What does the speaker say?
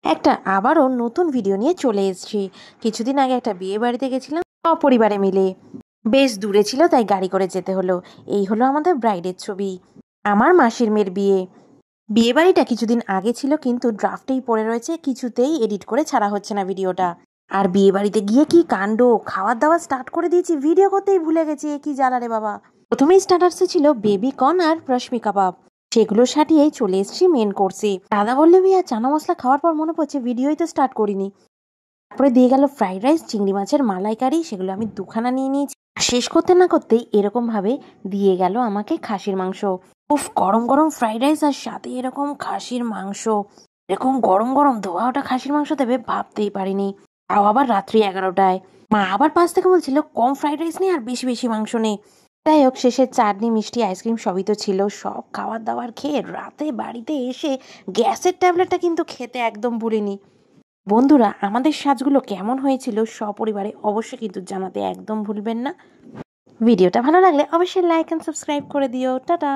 একটা আবারও নতুন ভিডিও নিয়ে চলে এসেছি। কিছুদিন আগে একটা বিয়ে বাড়িতে গেছিলাম সপরিবারে মিলে। বেশ দূরে ছিল, তাই গাড়ি করে যেতে হলো। এই হলো আমাদের ব্রাইডের ছবি, আমার মাসির মেয়ের বিয়ে। বিয়ে বাড়িটা কিছুদিন আগে ছিল, কিন্তু ড্রাফটেই পড়ে রয়েছে, কিছুতেই এডিট করে ছাড়া হচ্ছে না ভিডিওটা। আর বিয়ে বাড়িতে গিয়ে কি কাণ্ড! খাওয়ার দাওয়া স্টার্ট করে দিয়েছি, ভিডিও করতেই ভুলে গেছি। কি জ্বালা রে বাবা! প্রথমেই স্টার্টার্সে ছিল বেবি কর্ন আর রশ্মি কাবাব, সেগুলো সাটিয়েই চলে এসেছি মেন কোর্সে। দাদা বললে ভাইয়া চানা মশলা খাওয়ার পর মনে পড়ছে ভিডিওই তো স্টার্ট করিনি। তারপরে দিয়ে গেল ফ্রাইড রাইস, চিংড়ি মাছের মালাইকারি, সেগুলো আমি দুখানা নিয়ে নিয়েছি। শেষ করতে না করতেই এরকম ভাবে দিয়ে গেল আমাকে খাসির মাংস। উফ, গরম গরম ফ্রাইড রাইস আর সাথে এরকম খাসির মাংস। এরকম গরম গরম ধোয়া ওটা খাসির মাংস দেবে ভাবতেই পারিনি। তাও আবার রাত্রি 11টায়। মা আবার পাশ থেকে বলছিল কম ফ্রাইড রাইস নেই আর বেশি বেশি মাংস নেই। যাই হোক, শেষে চাটনি মিষ্টি আইসক্রিম সবই তো ছিল। সব খাবার দাবার খেয়ে রাতে বাড়িতে এসে গ্যাসের ট্যাবলেটটা কিন্তু খেতে একদম ভুলিনি। বন্ধুরা, আমাদের সাজগুলো কেমন হয়েছিল সপরিবারে অবশ্যই কিন্তু জানাতে একদম ভুলবেন না। ভিডিওটা ভালো লাগলে অবশ্যই লাইক এন্ড সাবস্ক্রাইব করে দিও। টাটা।